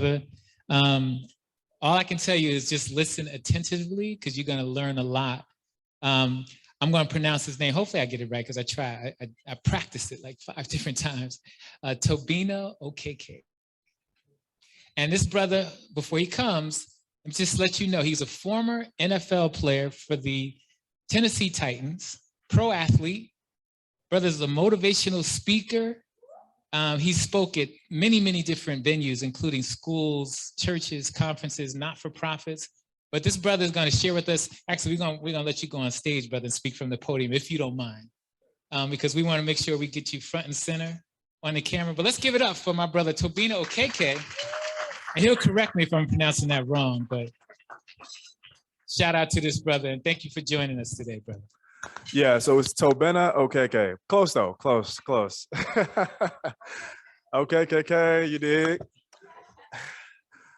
brother. All I can tell you is just listen attentively because you're going to learn a lot. I'm going to pronounce his name. Hopefully I get it right because I try. I practiced it like 5 different times. Tobenna Okeke. And this brother, before he comes, just let you know, he's a former NFL player for the Tennessee Titans, pro athlete. Brother's a motivational speaker. He spoke at many, many different venues, including schools, churches, conferences, not-for-profits. But this brother is going to share with us. Actually, we're going to let you go on stage, brother, and speak from the podium, if you don't mind, because we want to make sure we get you front and center on the camera. But let's give it up for my brother, Tobenna Okeke. And he'll correct me if I'm pronouncing that wrong, but shout out to this brother, and thank you for joining us today, brother. Yeah, so it's Tobenna Okeke. Close though, close. Okeke, you dig?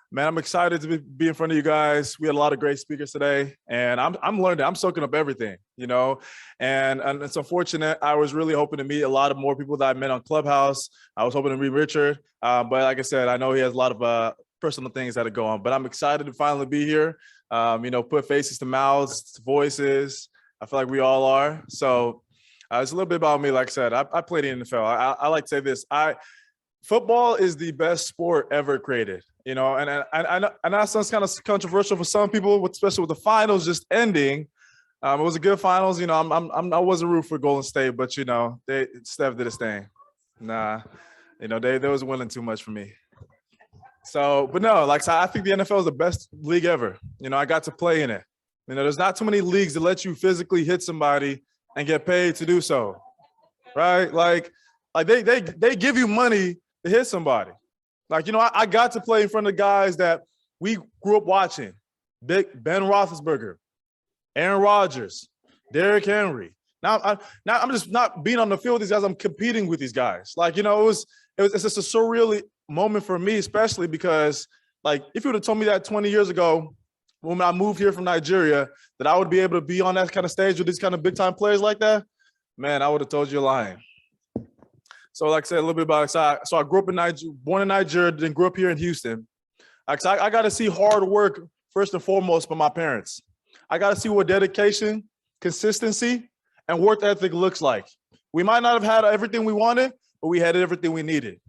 Man, I'm excited to be in front of you guys. We had a lot of great speakers today, and I'm learning. I'm soaking up everything, you know. And it's unfortunate. I was really hoping to meet a lot of more people that I met on Clubhouse. I was hoping to meet Richard, but like I said, I know he has a lot of personal things that are going on. But I'm excited to finally be here. You know, put faces to mouths, to voices. I feel like we all are. So it's a little bit about me. Like I said, I played in the NFL. I like to say this. Football is the best sport ever created, you know, and that sounds kind of controversial for some people, especially with the finals just ending. It was a good finals, you know. I wasn't rooting for Golden State, but you know, Steph did his thing. Nah, you know, they was winning too much for me. So, but no, like I think the NFL is the best league ever. You know, I got to play in it. You know, there's not too many leagues that let you physically hit somebody and get paid to do so, right? Like they give you money to hit somebody. Like, you know, I got to play in front of guys that we grew up watching. Ben Roethlisberger, Aaron Rodgers, Derrick Henry. Now I'm just not being on the field with these guys. I'm competing with these guys. Like, you know, it's just a surreal moment for me, especially because, like, if you would have told me that 20 years ago when I moved here from Nigeria that I would be able to be on that kind of stage with these kind of big time players like that, man, I would have told you you're lying. So like I said, a little bit about it. So I grew up in Nigeria, born in Nigeria, then grew up here in Houston. I got to see hard work first and foremost from my parents. I got to see what dedication, consistency, and work ethic looks like. We might not have had everything we wanted, but we had everything we needed.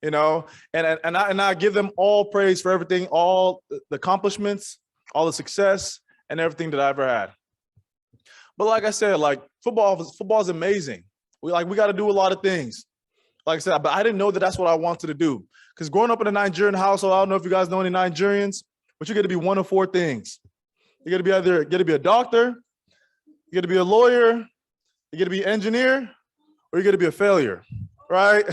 You know, and I give them all praise for everything, all the accomplishments, all the success, and everything that I ever had. But like I said, like football is amazing. We got to do a lot of things. Like I said, but I didn't know that that's what I wanted to do. Because growing up in a Nigerian household, I don't know if you guys know any Nigerians, but you got to be one of 4 things. You got to be either a doctor, you got to be a lawyer, you got to be an engineer, or you got to be a failure, right?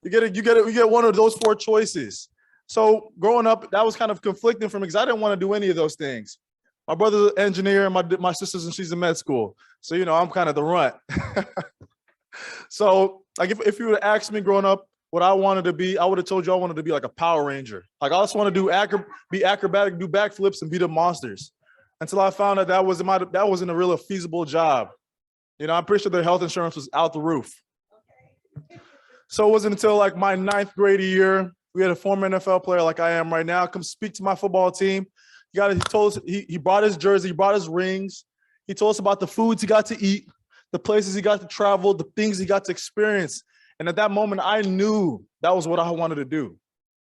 you get one of those 4 choices. So growing up, that was kind of conflicting for me because I didn't want to do any of those things. My brother's an engineer, my sister's and she's in med school. So, you know, I'm kind of the runt. So like if you would have asked me growing up what I wanted to be, I would have told you I wanted to be like a Power Ranger. Like I just want to be acrobatic, do backflips and beat up monsters. Until I found out that wasn't a real feasible job. You know, I'm pretty sure their health insurance was out the roof. So it wasn't until like my 9th grade year, we had a former NFL player like I am right now come speak to my football team. He told us he brought his jersey, he brought his rings. He told us about the foods he got to eat, the places he got to travel, the things he got to experience. And at that moment, I knew that was what I wanted to do.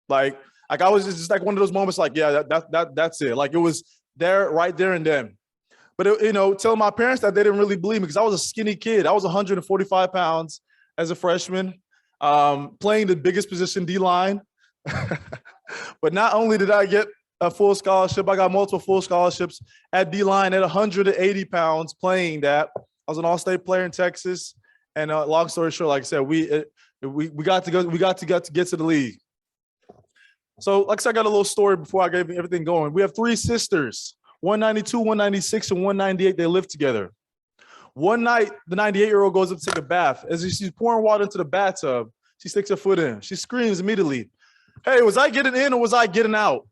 Like I was just like one of those moments like, yeah, that's it. Like it was there, right there and then. But, you know, telling my parents that they didn't really believe me because I was a skinny kid. I was 145 pounds as a freshman, playing the biggest position, D-line. But not only did I get a full scholarship, I got multiple full scholarships at D-line at 180 pounds playing that. I was an all-state player in Texas. And long story short, like I said, we got to get to the league. So like I said, I got a little story before I gave everything going. We have 3 sisters, 192, 196, and 198. They live together. One night, the 98-year-old goes up to take a bath. As she's pouring water into the bathtub, she sticks her foot in. She screams immediately, "Hey, was I getting in or was I getting out?"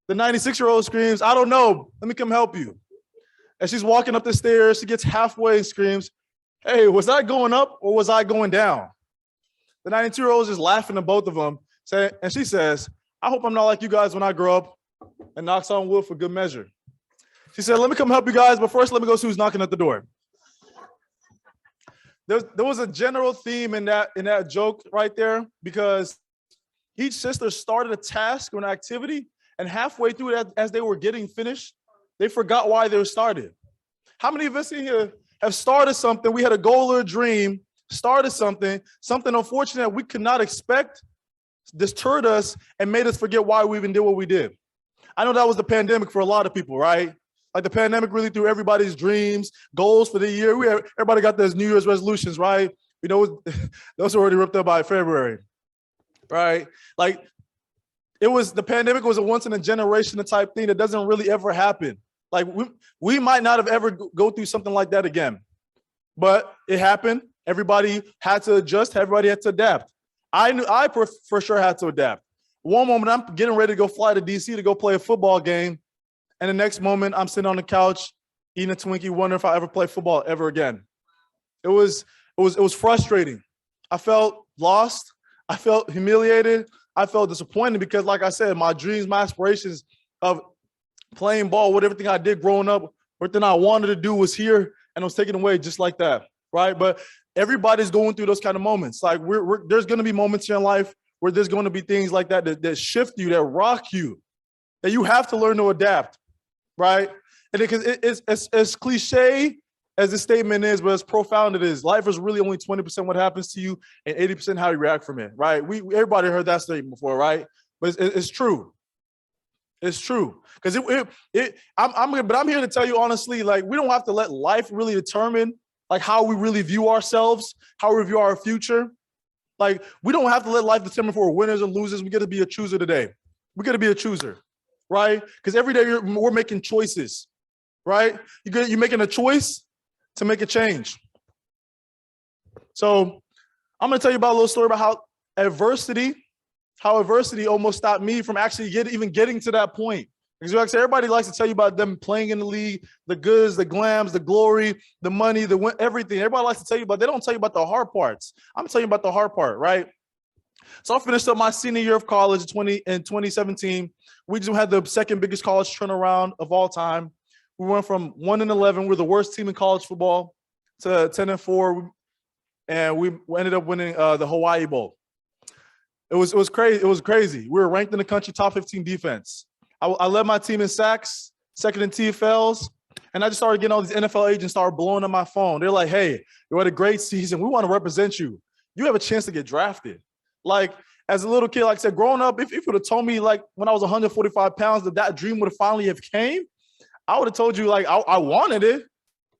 The 96-year-old screams, "I don't know. Let me come help you." As she's walking up the stairs, she gets halfway and screams, "Hey, was I going up or was I going down?" The 92-year-old is just laughing at both of them. And she says, I hope I'm not like you guys when I grow up, and knocks on wood for good measure. She said, let me come help you guys, but first let me go see who's knocking at the door. There was a general theme in that joke right there, because each sister started a task or an activity, and halfway through that, as they were getting finished, they forgot why they were started. How many of us in here have started something? We had a goal or a dream, started something unfortunate we could not expect, deterred us, and made us forget why we even did what we did. I know that was the pandemic for a lot of people, right? Like the pandemic really threw everybody's dreams, goals for the year. Everybody got those New Year's resolutions, right? You know, those were already ripped up by February, right? Like the pandemic was a once in a generation type thing that doesn't really ever happen. Like we might not have ever go through something like that again, but it happened. Everybody had to adjust. Everybody had to adapt. I for sure had to adapt. One moment I'm getting ready to go fly to DC to go play a football game, and the next moment I'm sitting on the couch eating a Twinkie, wondering if I ever play football ever again. It was frustrating. I felt lost. I felt humiliated. I felt disappointed because, like I said, my dreams, my aspirations of playing ball, with everything I did growing up, everything I wanted to do was here, and it was taken away just like that, right? But everybody's going through those kind of moments. Like there's going to be moments in your life where there's going to be things like that shift you, that rock you, that you have to learn to adapt, right? And because it's as cliche as the statement is, but as profound it is, life is really only 20% what happens to you and 80% how you react from it, right? Everybody heard that statement before, right? But it's true. It's true. Because I'm here to tell you honestly, like, we don't have to let life really determine like how we really view ourselves, how we view our future. Like, we don't have to let life determine if we're winners or losers. We got to be a chooser today. We got to be a chooser, right? Because every day we're making choices, right? You're making a choice to make a change. So I'm going to tell you about a little story about how adversity almost stopped me from actually even getting to that point. Because like I said, everybody likes to tell you about them playing in the league, the goods, the glams, the glory, the money, everything. Everybody likes to tell you about. They don't tell you about the hard parts. I'm telling you about the hard part, right? So I finished up my senior year of college in 2017. We just had the second biggest college turnaround of all time. We went from 1-11, we're the worst team in college football, to 10-4, and we ended up winning the Hawaii Bowl. It was crazy. It was crazy. We were ranked in the country top 15 defense. I led my team in sacks, second in TFLs, and I just started getting all these NFL agents started blowing up my phone. They're like, hey, you had a great season. We want to represent you. You have a chance to get drafted. Like, as a little kid, like I said, growing up, if you would have told me, like, when I was 145 pounds, that dream would have finally have came, I would have told you, like, I wanted it,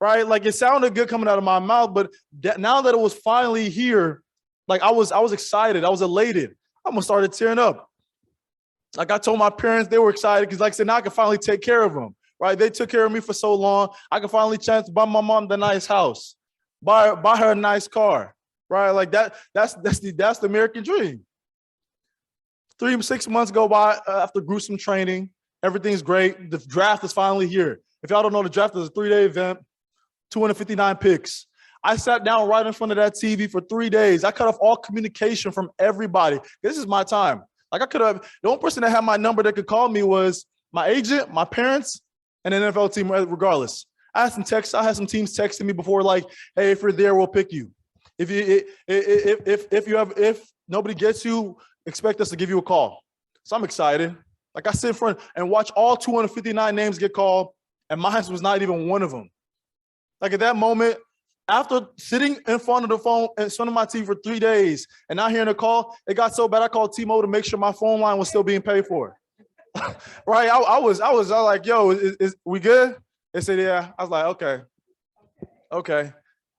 right? Like, it sounded good coming out of my mouth, but now that it was finally here, like, I was excited. I was elated. I almost started tearing up. Like, I told my parents, they were excited because, like I said, now I can finally take care of them, right? They took care of me for so long. I can finally chance to buy my mom the nice house, buy her a nice car, right? Like that's the American dream. 6 months go by after gruesome training. Everything's great. The draft is finally here. If y'all don't know, the draft is a 3-day event, 259 picks. I sat down right in front of that TV for 3 days. I cut off all communication from everybody. This is my time. Like, I could have, the only person that had my number that could call me was my agent, my parents, and an NFL team, regardless. I had some teams texting me before, like, hey, if you're there, we'll pick you. If nobody gets you, expect us to give you a call. So I'm excited. Like, I sit in front and watch all 259 names get called, and mine was not even one of them. Like, at that moment, after sitting in front of the phone in front of my TV for 3 days and not hearing a call, it got so bad I called T-Mobile to make sure my phone line was still being paid for. Right? I was like, yo, is we good? They said, yeah. I was like, okay,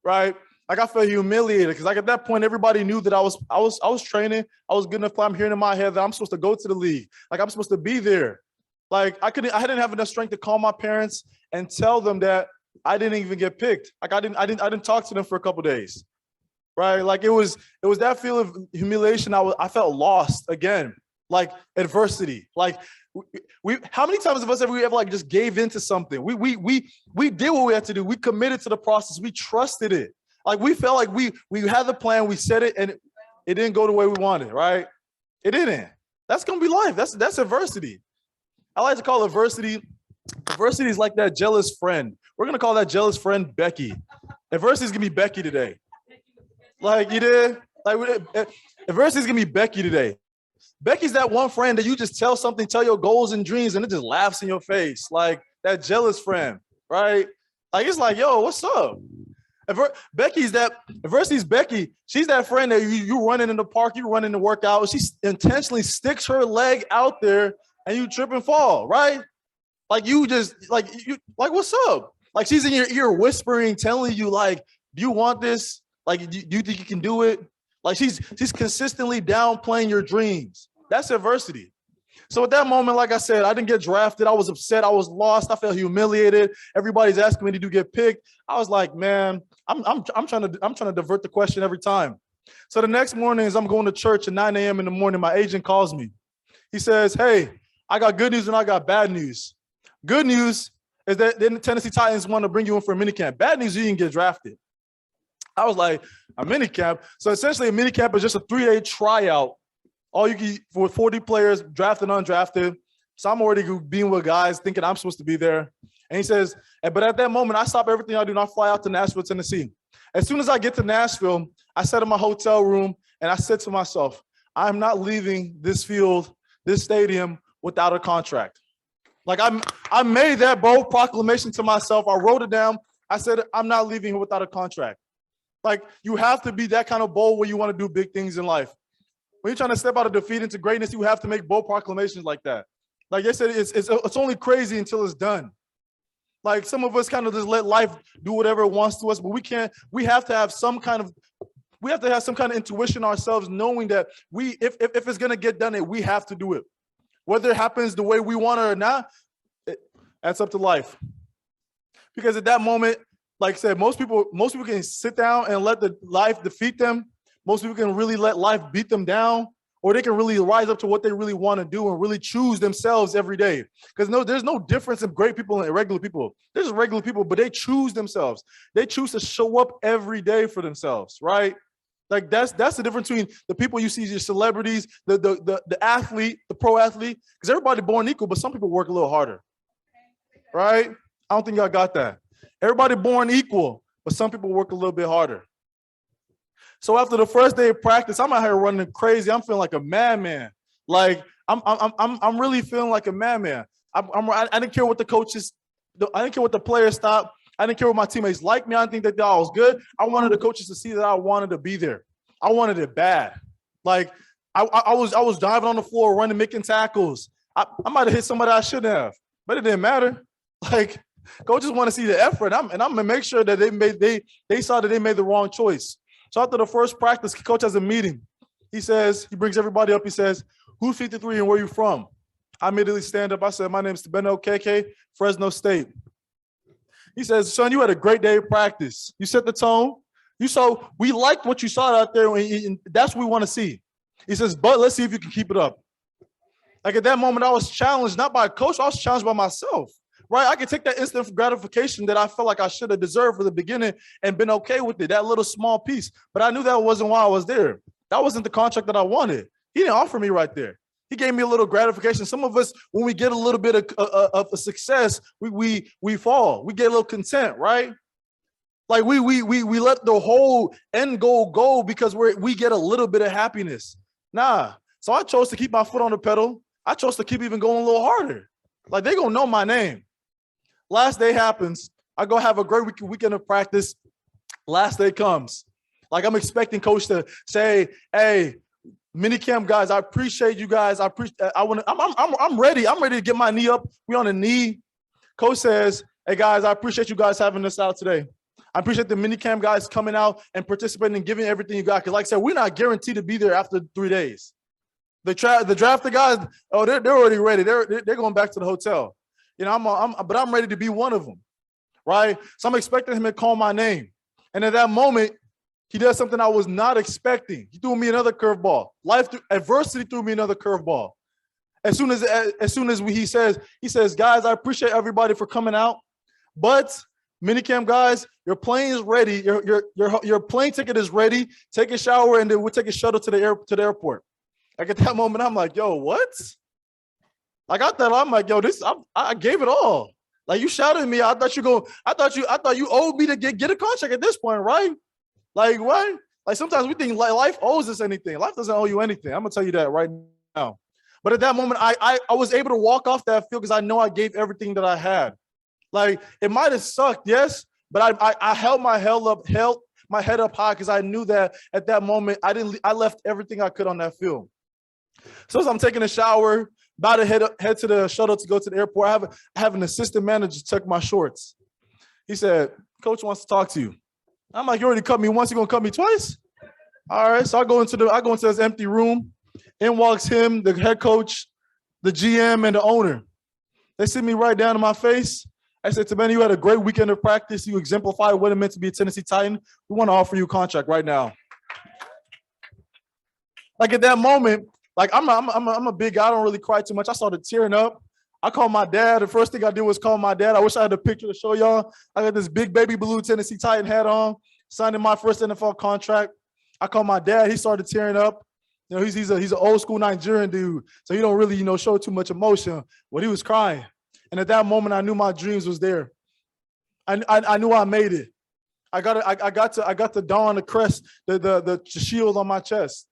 right? Like, I felt humiliated because, like, at that point, everybody knew that I was training. I was good enough. I'm hearing in my head that I'm supposed to go to the league. Like, I'm supposed to be there. Like, I didn't have enough strength to call my parents and tell them that I didn't even get picked. Like, I didn't talk to them for a couple of days, right? Like, it was that feeling of humiliation. I felt lost again, like adversity. Like, how many times have we ever like just gave into something? We did what we had to do. We committed to the process. We trusted it. Like, we felt like we had the plan. We said it, and it didn't go the way we wanted, right? It didn't. That's gonna be life. That's adversity. I like to call adversity is like that jealous friend. We're gonna call that jealous friend Becky. Adversity is gonna be Becky today. Like you did. Like adversity is gonna be Becky today. Becky's that one friend that you just tell something, tell your goals and dreams, and it just laughs in your face. Like that jealous friend, right? Like it's like, yo, what's up? Adversity's Becky. She's that friend that you running in the park, you running to work out. She intentionally sticks her leg out there and you trip and fall, right? Like you just like what's up? Like she's in your ear whispering, telling you like, do you want this? Like, do you think you can do it? Like she's consistently downplaying your dreams. That's adversity. So at that moment, like I said, I didn't get drafted. I was upset. I was lost. I felt humiliated. Everybody's asking me to get picked. I was like, man, I'm trying to divert the question every time. So the next morning, as I'm going to church at 9 a.m. in the morning, my agent calls me. He says, hey, I got good news and I got bad news. Good news is that the Tennessee Titans want to bring you in for a minicamp. Bad news, you didn't get drafted. I was like, a minicamp? So essentially a minicamp is just a 3-day tryout. All you can for 40 players, drafted, undrafted. So I'm already being with guys thinking I'm supposed to be there. And he says, but at that moment, I stop everything I do and I fly out to Nashville, Tennessee. As soon as I get to Nashville, I sat in my hotel room and I said to myself, I'm not leaving this field, this stadium without a contract. Like I made that bold proclamation to myself. I wrote it down. I said, I'm not leaving here without a contract. Like you have to be that kind of bold when you want to do big things in life. When you're trying to step out of defeat into greatness, you have to make bold proclamations like that. Like I said, it's only crazy until it's done. Like some of us kind of just let life do whatever it wants to us, but we have to have some kind of intuition ourselves, knowing that if it's gonna get done, we have to do it. Whether it happens the way we want it or not, that's up to life. Because at that moment, like I said, most people can sit down and let the life defeat them. Most people can really let life beat them down, or they can really rise up to what they really want to do and really choose themselves every day. Because there's no difference in great people and regular people. There's regular people, but they choose themselves. They choose to show up every day for themselves, right? Like that's the difference between the people you see, your celebrities, the athlete, the pro athlete, because everybody born equal, but some people work a little harder, right? I don't think y'all got that. Everybody born equal, but some people work a little bit harder. So after the first day of practice, I'm out here running crazy. I'm feeling like a madman. Like I'm really feeling like a madman. I didn't care what the coaches, I didn't care what the players thought. I didn't care what my teammates liked me. I didn't think that I was good. I wanted the coaches to see that I wanted to be there. I wanted it bad. Like I was diving on the floor, running, making tackles. I might have hit somebody I shouldn't have, but it didn't matter. Like coaches want to see the effort, and I'm gonna make sure that they saw that they made the wrong choice. So after the first practice, coach has a meeting. He brings everybody up. He says, who's 53 and where you from? I immediately stand up. I said, my name is Tobenna, Okeke, Fresno State. He says, son, you had a great day of practice. You set the tone. We liked what you saw out there, and that's what we want to see. He says, but let's see if you can keep it up. Like at that moment, I was challenged, not by a coach, I was challenged by myself. Right, I could take that instant gratification that I felt like I should have deserved for the beginning and been okay with it, that little small piece. But I knew that wasn't why I was there. That wasn't the contract that I wanted. He didn't offer me right there. He gave me a little gratification. Some of us, when we get a little bit of a success, we fall. We get a little content, right? Like we let the whole end goal go because we get a little bit of happiness. Nah. So I chose to keep my foot on the pedal. I chose to keep even going a little harder. Like they gonna know my name. Last day happens. I go have a great weekend of practice. Last day comes. Like I'm expecting coach to say, "Hey, MiniCam guys, I appreciate you guys. I'm ready. I'm ready to get my knee up. We on a knee." Coach says, "Hey guys, I appreciate you guys having us out today. I appreciate the MiniCam guys coming out and participating and giving everything you got. Because like I said, we're not guaranteed to be there after 3 days. The drafted guys, oh, they're already ready. They're going back to the hotel. You know, but I'm ready to be one of them, right? So I'm expecting him to call my name. And at that moment, he does something I was not expecting. He threw me another curveball. Adversity threw me another curveball. As soon as he says, guys, I appreciate everybody for coming out, but MiniCam guys, your plane is ready. Your plane ticket is ready. Take a shower and then we'll take a shuttle to the airport. Like at that moment, I'm like, yo, what? Like I'm like, yo, I gave it all. Like you shouted at me. I thought you owed me to get a contract at this point, right? Like what? Like sometimes we think life owes us anything. Life doesn't owe you anything. I'm gonna tell you that right now. But at that moment, I was able to walk off that field because I know I gave everything that I had. Like it might have sucked, yes, but I held my head up high because I knew that at that moment I left everything I could on that field. So as I'm taking a shower, about to head to the shuttle to go to the airport, I have an assistant manager check my shorts. He said, "Coach wants to talk to you." I'm like, "You already cut me once, you gonna cut me twice?" All right, so I go into this empty room. In walks him, the head coach, the GM, and the owner. They sit me right down in my face. I said, "Tobenna, you had a great weekend of practice. You exemplified what it meant to be a Tennessee Titan. We want to offer you a contract right now." Like at that moment, like I'm a big guy. I don't really cry too much. I started tearing up. I called my dad. The first thing I did was call my dad. I wish I had a picture to show y'all. I got this big baby blue Tennessee Titan hat on, signing my first NFL contract. I called my dad. He started tearing up. You know, he's an old school Nigerian dude, so he don't really, show too much emotion. But he was crying, and at that moment, I knew my dreams was there. I knew I made it. I got to don the crest, the shield on my chest,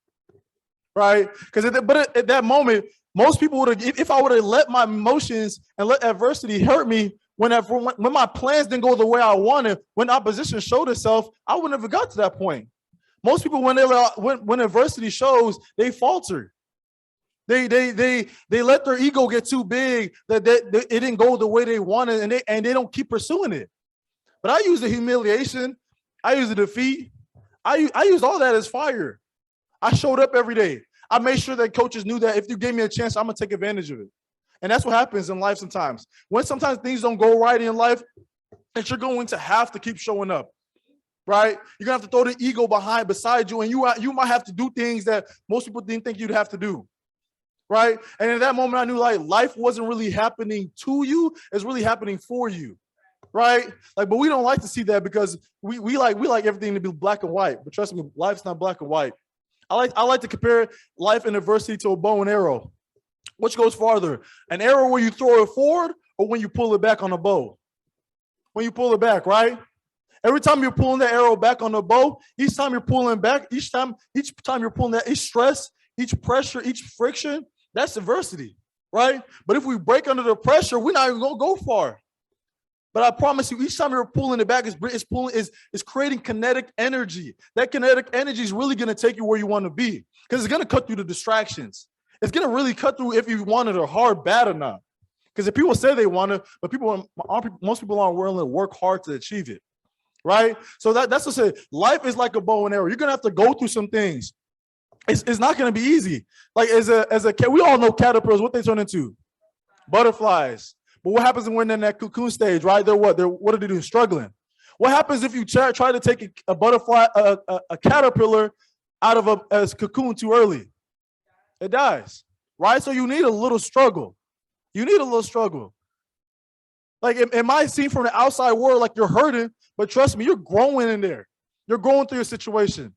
right? Because at that moment, most people would have, if I would have let my emotions and let adversity hurt me, when my plans didn't go the way I wanted, when opposition showed itself, I wouldn't have got to that point. Most people, when adversity shows, they falter. They let their ego get too big that it didn't go the way they wanted, and they don't keep pursuing it. But I use the humiliation, I use the defeat, I use all that as fire. I showed up every day. I made sure that coaches knew that if you gave me a chance, I'm gonna take advantage of it. And that's what happens in life sometimes. When sometimes things don't go right in life, that you're going to have to keep showing up. Right? You're gonna have to throw the ego beside you, and you might have to do things that most people didn't think you'd have to do. Right? And in that moment, I knew like life wasn't really happening to you, it's really happening for you. Right? Like, but we don't like to see that because we like everything to be black and white. But trust me, life's not black and white. I like to compare life and adversity to a bow and arrow. Which goes farther? An arrow where you throw it forward or when you pull it back on the bow? When you pull it back, right? Every time you're pulling the arrow back on the bow, each time you're pulling back, each time you're pulling that, each stress, each pressure, each friction, that's adversity, right? But if we break under the pressure, we're not even gonna go far. But I promise you, each time you're pulling it back, it's creating kinetic energy. That kinetic energy is really gonna take you where you want to be because it's gonna cut through the distractions. It's gonna really cut through if you want it or hard, bad or not. Because if people say they want it, but most people aren't willing to work hard to achieve it. Right? So that's what I say. Life is like a bow and arrow. You're gonna have to go through some things. It's not gonna be easy. Like as a cat, we all know caterpillars, what they turn into? Butterflies. But what happens when they're in that cocoon stage, right? What do they do? Struggling. What happens if you try to take a butterfly, a caterpillar out of a cocoon too early? It dies. Right? So you need a little struggle. You need a little struggle. Like it might seem from the outside world like you're hurting, but trust me, you're growing in there. You're growing through your situation,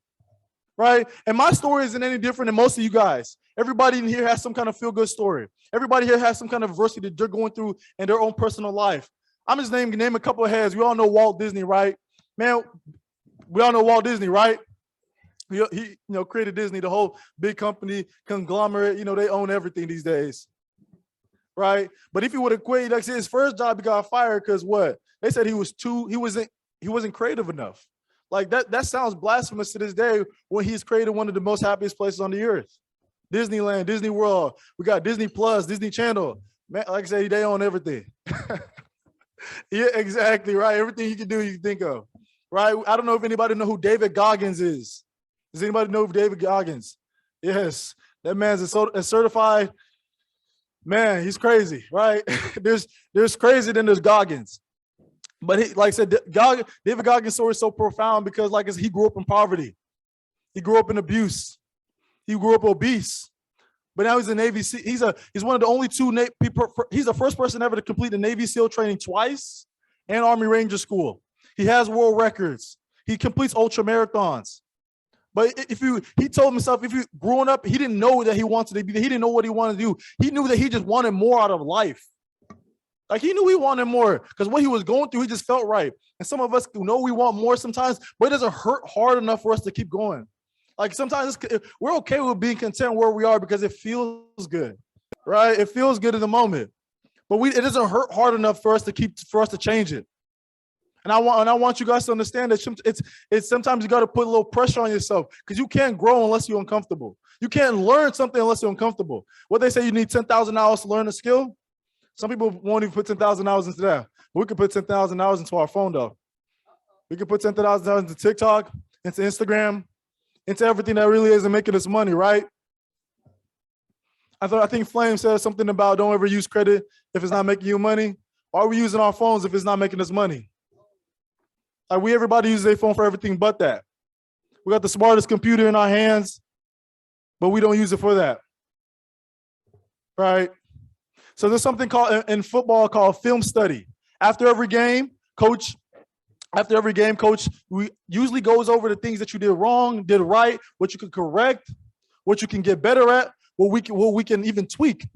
right? And my story isn't any different than most of you guys. Everybody in here has some kind of feel-good story. Everybody here has some kind of adversity that they're going through in their own personal life. I'm just name a couple of heads. We all know Walt Disney, right? Man, we all know Walt Disney, right? He created Disney, the whole big company, conglomerate. They own everything these days. Right, but if he would have quit, like his first job, he got fired because what? They said he wasn't creative enough. Like that sounds blasphemous to this day when he's created one of the most happiest places on the earth. Disneyland, Disney World, we got Disney Plus, Disney Channel. Man, like I said, they own everything. Yeah, exactly, right. Everything you can do, you can think of. Right. I don't know if anybody know who David Goggins is. Does anybody know who David Goggins? Yes, that man's a certified. Man, he's crazy, right? there's crazy, then there's Goggins. But he, like I said, David Goggins' story is so profound because, like I said, he grew up in poverty. He grew up in abuse. He grew up obese. But now he's a Navy SEAL. He's one of the only two people. He's the first person ever to complete the Navy SEAL training twice and Army Ranger School. He has world records. He completes ultra marathons. But he told himself, growing up, he didn't know that he wanted to be there. He didn't know what he wanted to do. He knew that he just wanted more out of life. Like he knew he wanted more because what he was going through, he just felt right. And some of us know we want more sometimes, but it doesn't hurt hard enough for us to keep going. Like sometimes we're okay with being content where we are because it feels good, right? It feels good in the moment, but it doesn't hurt hard enough for us to change it. And I want you guys to understand that it's sometimes you got to put a little pressure on yourself because you can't grow unless you're uncomfortable. You can't learn something unless you're uncomfortable. What they say, you need 10,000 hours to learn a skill. Some people won't even put 10,000 hours into that. But we could put 10,000 hours into our phone, though. We could put 10,000 hours into TikTok, into Instagram, into everything that really isn't making us money, right? I think Flame said something about don't ever use credit if it's not making you money. Why are we using our phones if it's not making us money? Like everybody uses their phone for everything but that. We got the smartest computer in our hands, but we don't use it for that, right? So there's something called in football called film study. After every game, coach usually goes over the things that you did wrong, did right, what you can correct, what you can get better at, what we can even tweak.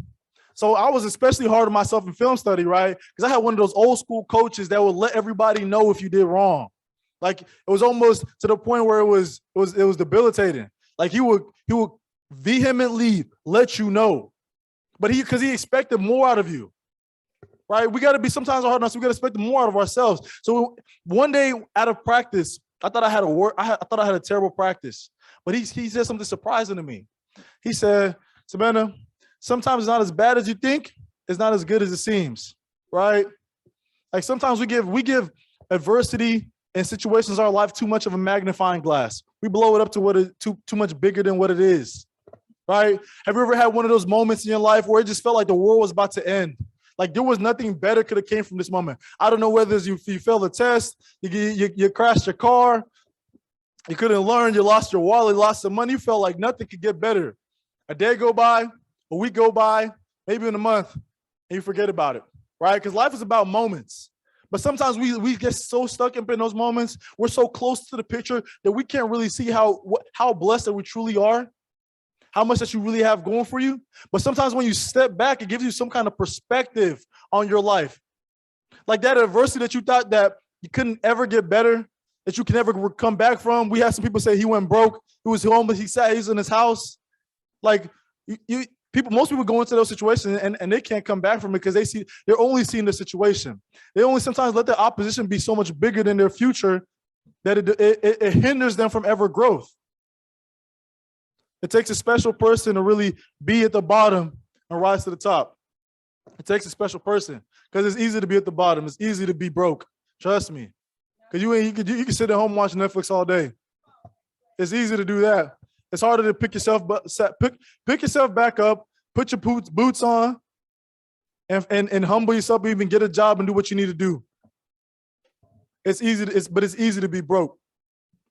So I was especially hard on myself in film study, right? Because I had one of those old school coaches that would let everybody know if you did wrong. Like it was almost to the point where it was debilitating. Like he would vehemently let you know, but because he expected more out of you, right? We got to be sometimes hard on us. We got to expect more out of ourselves. So one day out of practice, I thought I had a terrible practice, but he said something surprising to me. He said, Tobenna, sometimes it's not as bad as you think. It's not as good as it seems, right? Like sometimes we give adversity and situations in our life too much of a magnifying glass. We blow it up to too much bigger than what it is, right? Have you ever had one of those moments in your life where it just felt like the world was about to end? Like there was nothing better could have came from this moment. I don't know whether you failed a test, you crashed your car, you couldn't learn, you lost your wallet, lost some money. You felt like nothing could get better. A day go by, a week go by, maybe in a month, and you forget about it, right? Because life is about moments. But sometimes we get so stuck up in those moments. We're so close to the picture that we can't really see how blessed that we truly are, how much that you really have going for you. But sometimes when you step back, it gives you some kind of perspective on your life. Like that adversity that you thought that you couldn't ever get better, that you can never come back from. We had some people say he went broke, he was homeless, he's in his house. Like most people go into those situations and they can't come back from it because they're only seeing the situation. They only sometimes let the opposition be so much bigger than their future that it hinders them from ever growth. It takes a special person to really be at the bottom and rise to the top. It takes a special person because it's easy to be at the bottom. It's easy to be broke. Trust me. Because you can sit at home and watch Netflix all day. It's easy to do that. It's harder to pick yourself back up, put your boots on, and humble yourself, even get a job and do what you need to do. It's easy to be broke,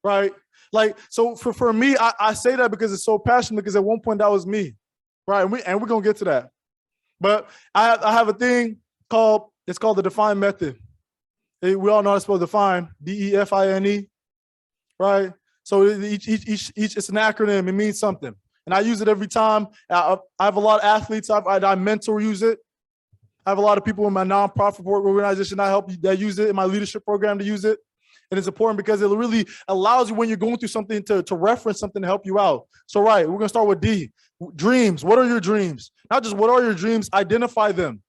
right? Like, so for me, I say that because it's so passionate, because at one point that was me, right? And we're gonna get to that. But I have a thing called the define method. We all know how to spell define, DEFINE, right? So each it's an acronym. It means something, and I use it every time. I have a lot of athletes I mentor use it. I have a lot of people in my nonprofit organization that use it in my leadership program to use it, and it's important because it really allows you when you're going through something to reference something to help you out. So right, we're gonna start with D. Dreams. What are your dreams? Not just what are your dreams. Identify them.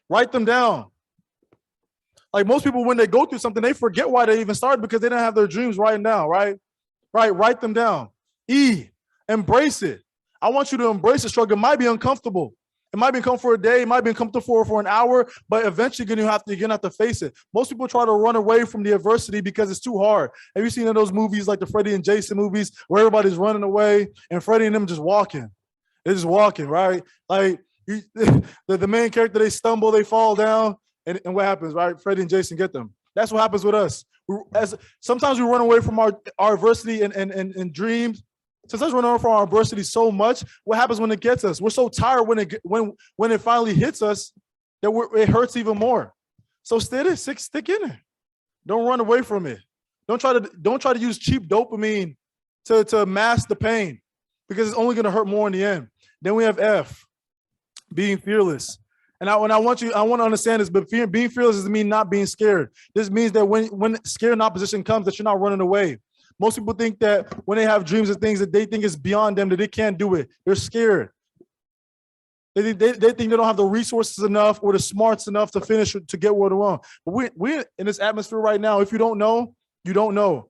Write them down. Like most people, when they go through something, they forget why they even started because they didn't have their dreams written down, right? Right, write them down. E, embrace it. I want you to embrace the struggle. It might be uncomfortable. It might be uncomfortable for a day. It might be uncomfortable for an hour, but eventually you're gonna have to face it. Most people try to run away from the adversity because it's too hard. Have you seen in those movies like the Freddie and Jason movies where everybody's running away and Freddie and them just walking? They're just walking, right? Like the main character, they stumble, they fall down, and what happens, right? Freddie and Jason get them. That's what happens with us. Sometimes we run away from our adversity and dreams. Sometimes we run away from our adversity so much. What happens when it gets us? We're so tired when it finally hits us that it hurts even more. So stick in it. Don't run away from it. Don't try to use cheap dopamine to mask the pain because it's only going to hurt more in the end. Then we have F, being fearless. And I want to understand this, but being fearless doesn't mean not being scared. This means that when scare and opposition comes, that you're not running away. Most people think that when they have dreams and things that they think is beyond them, that they can't do it. They're scared. They think they don't have the resources enough or the smarts enough to finish to get where they want. But we're in this atmosphere right now. If you don't know, you don't know.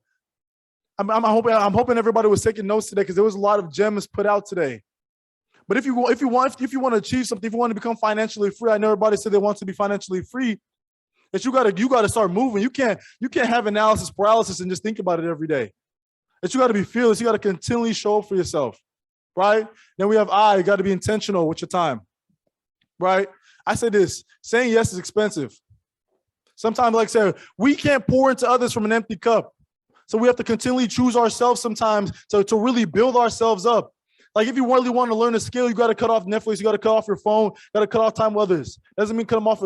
I'm hoping everybody was taking notes today because there was a lot of gems put out today. But if you want to achieve something, if you want to become financially free, I know everybody said they want to be financially free. That you gotta start moving. You can't have analysis paralysis and just think about it every day. That you got to be fearless. You got to continually show up for yourself, right? Then we have I. You got to be intentional with your time, right? I say this: saying yes is expensive. Sometimes, like I said, we can't pour into others from an empty cup. So we have to continually choose ourselves sometimes to really build ourselves up. Like if you really want to learn a skill, you got to cut off Netflix, you got to cut off your phone, got to cut off time with others. Doesn't mean cut them off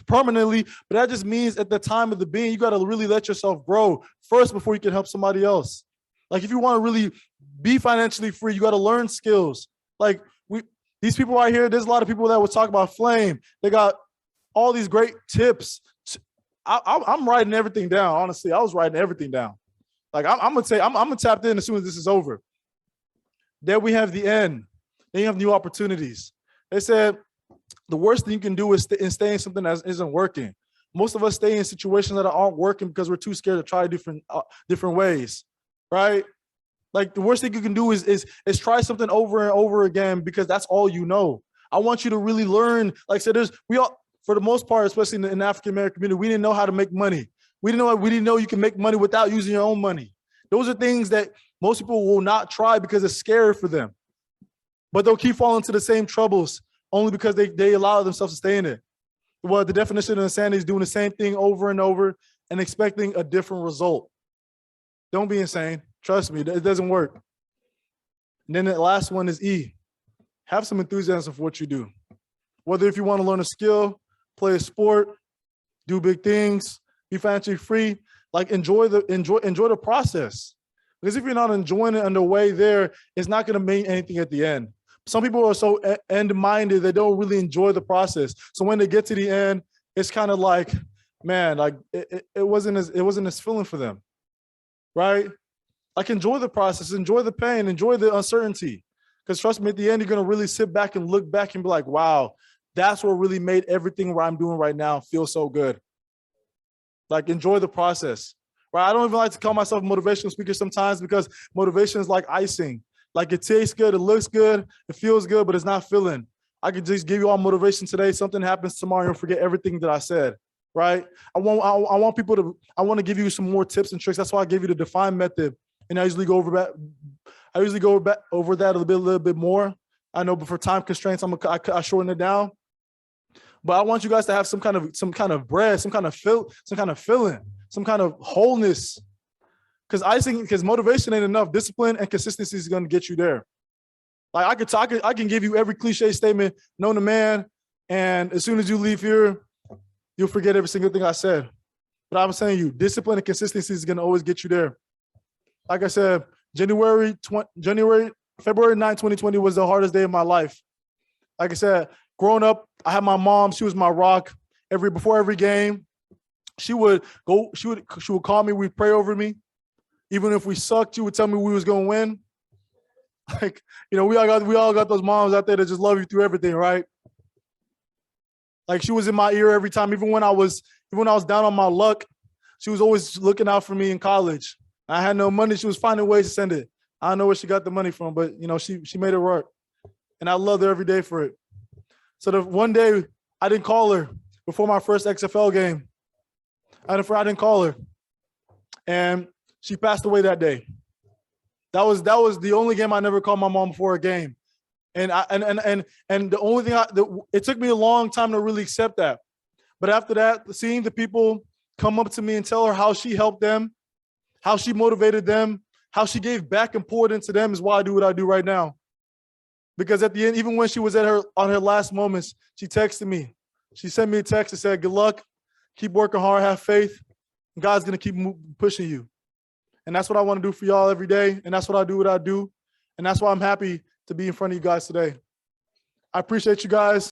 permanently, but that just means at the time of the being, you got to really let yourself grow first before you can help somebody else. Like if you want to really be financially free, you got to learn skills. Like these people right here, there's a lot of people that would talk about Flame. They got all these great tips. I'm writing everything down. Honestly, I was writing everything down. Like I'm gonna tap in as soon as this is over. Then we have the end. Then you have new opportunities. They said the worst thing you can do is stay in something that isn't working. Most of us stay in situations that aren't working because we're too scared to try different ways, right? Like the worst thing you can do is try something over and over again because that's all you know. I want you to really learn. Like I said, for the most part, especially in the African American community, we didn't know how to make money. We didn't know you can make money without using your own money. Those are things that most people will not try because it's scary for them. But they'll keep falling into the same troubles only because they allow themselves to stay in it. Well, the definition of insanity is doing the same thing over and over and expecting a different result. Don't be insane. Trust me, it doesn't work. And then the last one is E. Have some enthusiasm for what you do. Whether if you want to learn a skill, play a sport, do big things, be financially free, like enjoy the process. Because if you're not enjoying it on the way there, it's not going to mean anything at the end. Some people are so end-minded, they don't really enjoy the process. So when they get to the end, it's kind of like, man, like it wasn't as filling for them, right? Like enjoy the process, enjoy the pain, enjoy the uncertainty. Because trust me, at the end, you're going to really sit back and look back and be like, wow, that's what really made everything what I'm doing right now feel so good. Like enjoy the process, right? I don't even like to call myself a motivational speaker sometimes because motivation is like icing. Like it tastes good, it looks good, it feels good, but it's not filling. I could just give you all motivation today. Something happens tomorrow and forget everything that I said, right? I want to give you some more tips and tricks. That's why I gave you the define method. And I usually go over that a little bit more. I know, but for time constraints, I shorten it down. But I want you guys to have some kind of bread, some kind of filling, some kind of wholeness. Because motivation ain't enough. Discipline and consistency is going to get you there. Like I can give you every cliche statement known to man, and as soon as you leave here, you'll forget every single thing I said. But I'm saying you, discipline and consistency is going to always get you there. Like I said, February 9, 2020 was the hardest day of my life. Like I said, growing up, I had my mom. She was my rock. Before every game, she would call me. We'd pray over me. Even if we sucked, she would tell me we was gonna win. Like, we all got those moms out there that just love you through everything, right? Like she was in my ear every time. Even when I was down on my luck, she was always looking out for me in college. I had no money. She was finding ways to send it. I don't know where she got the money from, but she made it work. And I love her every day for it. So the one day I didn't call her before my first XFL game. I didn't call her. And she passed away that day. That was the only game I never called my mom before a game. And the only thing it took me a long time to really accept that. But after that, seeing the people come up to me and tell her how she helped them, how she motivated them, how she gave back and poured into them is why I do what I do right now. Because at the end, even when she was on her last moments, she texted me. She sent me a text and said, good luck, keep working hard, have faith. God's going to keep pushing you. And that's what I want to do for y'all every day. And that's what I do. And that's why I'm happy to be in front of you guys today. I appreciate you guys.